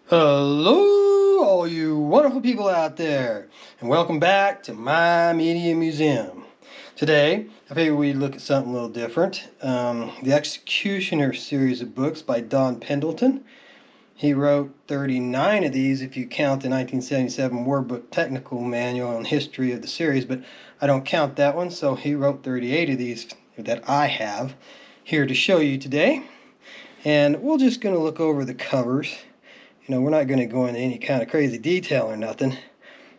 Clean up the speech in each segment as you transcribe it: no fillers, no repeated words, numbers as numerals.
Hello, all you wonderful people out there, and welcome back to my media museum. Today, I figured we'd look at something a little different. The Executioner series of books by Don Pendleton. He wrote 39 of these if you count the 1977 Word Book Technical Manual on History of the series, but I don't count that one, so he wrote 38 of these that I have here to show you today. And we're just going to look over the covers. You know, we're not going to go into any kind of crazy detail or nothing,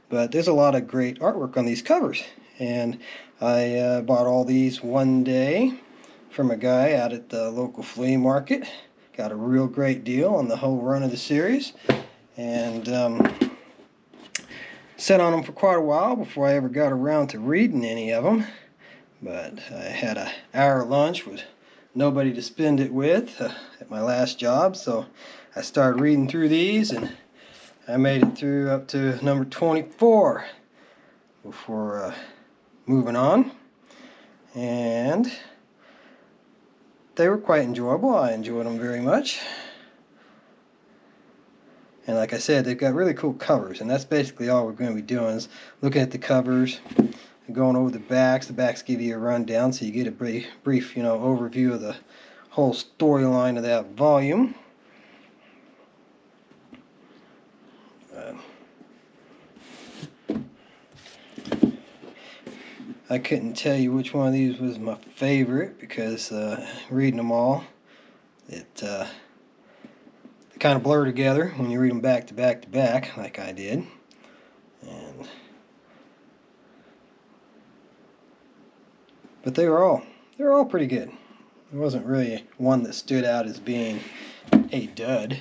but there's a lot of great artwork on these covers. And I bought all these one day from a guy out at the local flea market. Got a real great deal on the whole run of the series, and sat on them for quite a while before I ever got around to reading any of them. But I had an hour lunch with nobody to spend it with at my last job, so I started reading through these, and I made it through up to number 24 before moving on. And they were quite enjoyable. I enjoyed them very much. And like I said, they've got really cool covers, and that's basically all we're going to be doing is looking at the covers and going over the backs. The backs give you a rundown, so you get a brief overview of the whole storyline of that volume. I couldn't tell you which one of these was my favorite because reading them all, they kind of blur together when you read them back to back to back like I did. But they were all pretty good. There wasn't really one that stood out as being a dud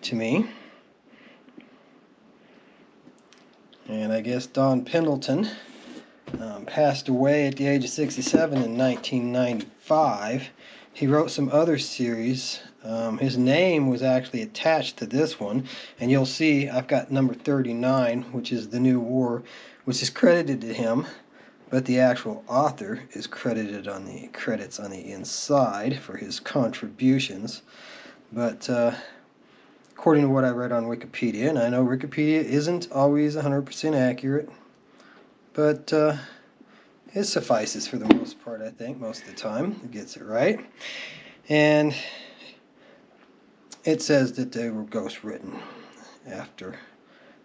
to me. And I guess Don Pendleton passed away at the age of 67 in 1995. He wrote some other series. His name was actually attached to this one, and you'll see I've got number 39, which is The New War, which is credited to him, but the actual author is credited on the credits on the inside for his contributions. But according to what I read on Wikipedia, and I know Wikipedia isn't always 100% accurate, but it suffices for the most part, I think, most of the time. It gets it right. And it says that they were ghostwritten after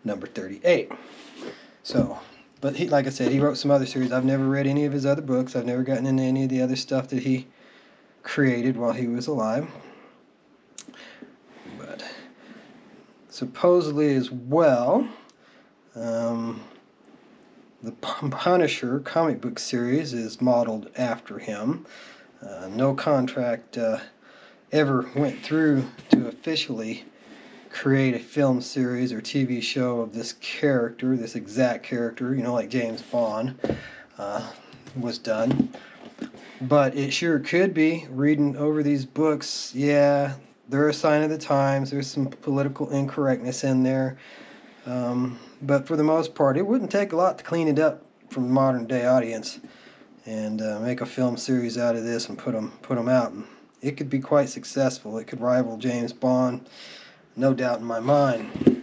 number 38. So, but he, like I said, he wrote some other series. I've never read any of his other books. I've never gotten into any of the other stuff that he created while he was alive. But supposedly as well, the Punisher comic book series is modeled after him. No contract ever went through to officially create a film series or TV show of this character, this exact character, you know, like James Bond was done. But it sure could be. Reading over these books, yeah, they're a sign of the times. There's some political incorrectness in there. But for the most part, it wouldn't take a lot to clean it up from the modern day audience and make a film series out of this and put them out. And it could be quite successful. It could rival James Bond, no doubt in my mind.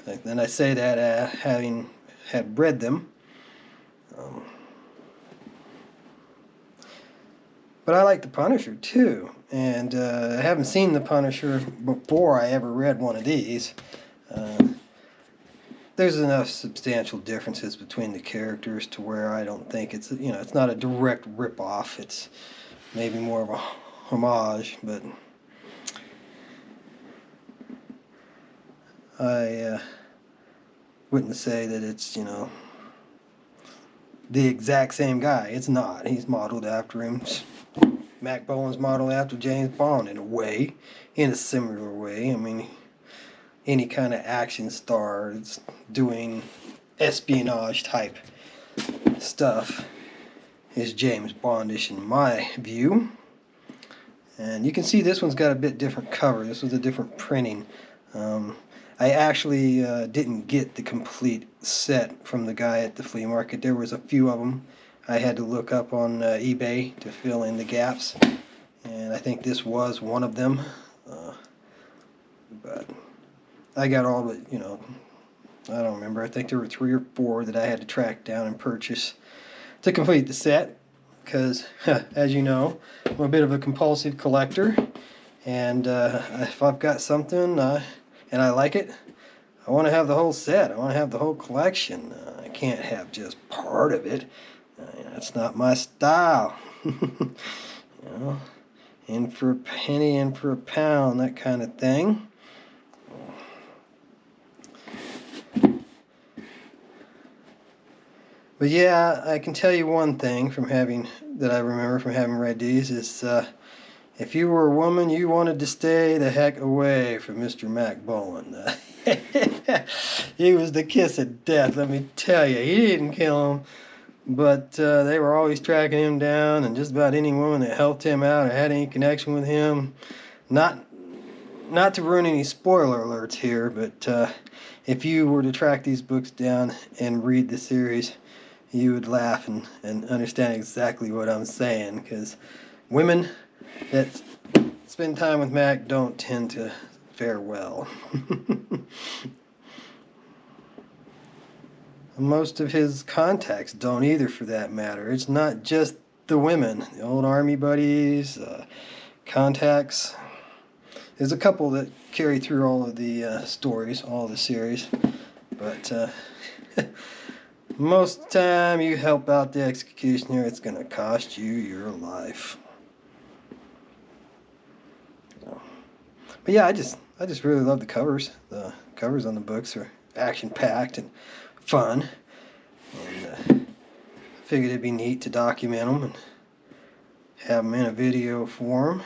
Then I say that having had read them. But I like the Punisher too, and I haven't seen the Punisher before I ever read one of these. There's enough substantial differences between the characters to where I don't think it's not a direct rip-off. It's maybe more of a homage, but I wouldn't say that it's the exact same guy. It's not. He's modeled after him. Mack Bolan's modeled after James Bond in a way, in a similar way. I mean, any kind of action star that's doing espionage type stuff is James Bondish in my view. And you can see this one's got a bit different cover. This was a different printing. I actually didn't get the complete set from the guy at the flea market. There was a few of them I had to look up on eBay to fill in the gaps, and I think this was one of them. But I got all but, I don't remember. I think there were 3 or 4 that I had to track down and purchase to complete the set. Because, as you know, I'm a bit of a compulsive collector. And if I've got something and I like it, I want to have the whole set. I want to have the whole collection. I can't have just part of it. That's not my style. In for a penny, in for a pound, that kind of thing. But yeah, I can tell you one thing that I remember from having read these is if you were a woman, you wanted to stay the heck away from Mr. Mack Bolan. He was the kiss of death, let me tell you. He didn't kill him, but they were always tracking him down, and just about any woman that helped him out or had any connection with him. Not to ruin any spoiler alerts here, but if you were to track these books down and read the series, you would laugh and understand exactly what I'm saying, because women that spend time with Mack don't tend to fare well. Most of his contacts don't either, for that matter. It's not just the women, the old army buddies, contacts. There's a couple that carry through all of the stories, all of the series, but most of the time you help out the executioner, it's going to cost you your life. But yeah, I just really love the covers. The covers on the books are action-packed and fun, and I figured it'd be neat to document them and have them in a video form.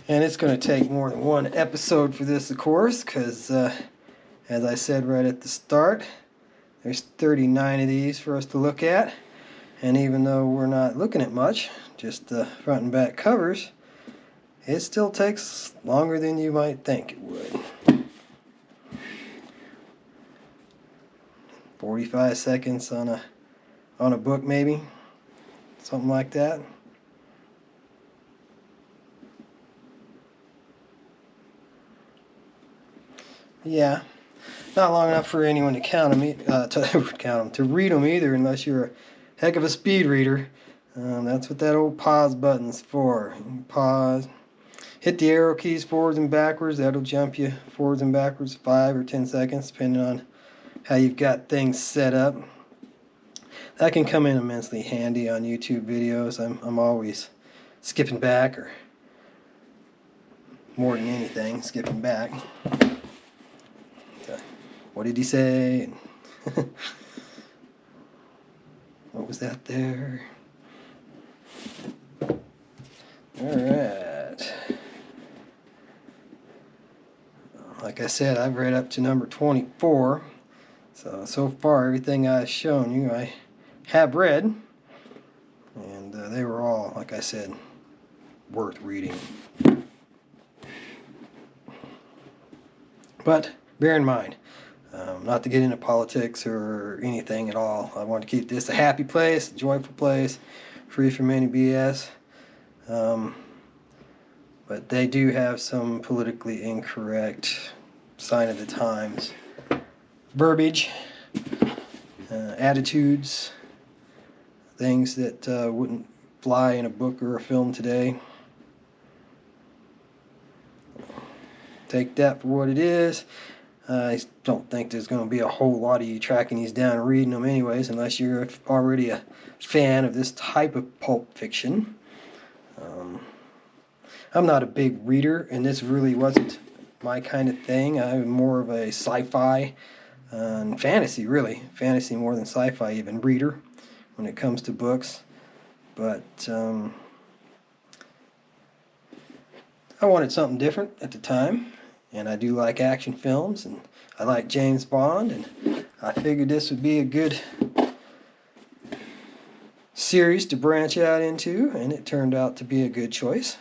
And it's going to take more than one episode for this, of course, because as I said right at the start, there's 39 of these for us to look at. And even though we're not looking at much, just the front and back covers, it still takes longer than you might think it would. 45 seconds on a book, maybe, something like that. Yeah, not long enough for anyone to count them, to read them either, unless you're a heck of a speed reader. That's what that old pause button's for. You pause, hit the arrow keys forwards and backwards. That'll jump you forwards and backwards 5 or 10 seconds, depending on how you've got things set up. That can come in immensely handy on YouTube videos. I'm always skipping back, or more than anything, skipping back. What did he say? What was that there? Alright. Like I said, I've read up to number 24. So far, everything I've shown you, I have read. And they were all, like I said, worth reading. But bear in mind, not to get into politics or anything at all. I want to keep this a happy place, a joyful place, free from any BS. But they do have some politically incorrect, sign of the times verbiage, attitudes, things that wouldn't fly in a book or a film today. Take that for what it is. I don't think there's going to be a whole lot of you tracking these down and reading them anyways, unless you're already a fan of this type of pulp fiction. I'm not a big reader, and this really wasn't my kind of thing. I'm more of a sci-fi and fantasy, really. Fantasy more than sci-fi even, reader when it comes to books. But I wanted something different at the time. And I do like action films, and I like James Bond, and I figured this would be a good series to branch out into, and it turned out to be a good choice.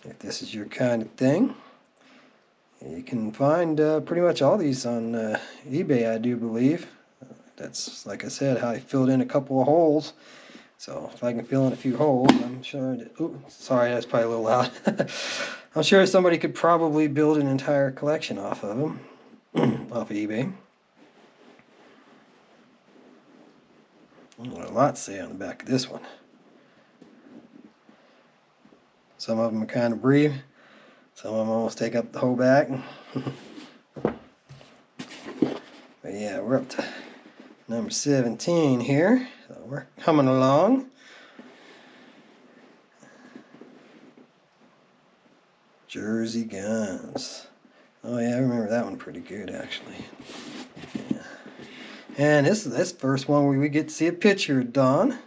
If this is your kind of thing, You can find pretty much all these on eBay, I do believe. That's, like I said, how I filled in a couple of holes. So if I can fill in a few holes, I'm sure that, ooh, sorry, that's probably a little loud. I'm sure somebody could probably build an entire collection off of them, off of eBay. A lot to say on the back of this one. Some of them are kind of brief. Some of them almost take up the whole back. But yeah, we're up to number 17 here. So we're coming along. Jersey Guns. Oh yeah, I remember that one pretty good actually. Yeah. And this is the first one where we get to see a picture of Don,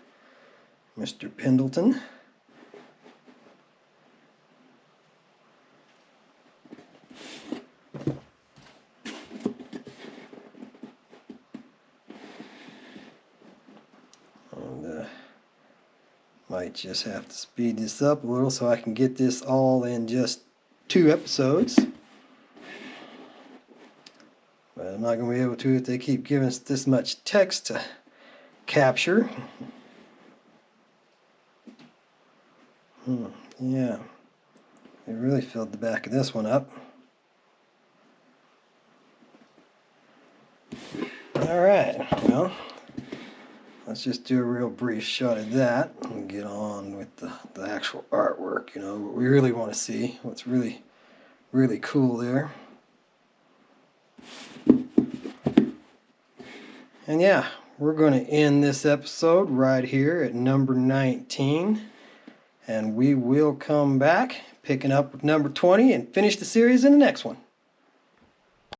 Mr. Pendleton. And might just have to speed this up a little so I can get this all in just 2 episodes. But I'm not going to be able to if they keep giving us this much text to capture. Yeah, they really filled the back of this one up. Alright, well, let's just do a real brief shot of that and get on with the actual artwork, you know, what we really want to see, what's really, really cool there. And yeah, we're going to end this episode right here at number 19. And we will come back, picking up with number 20, and finish the series in the next one.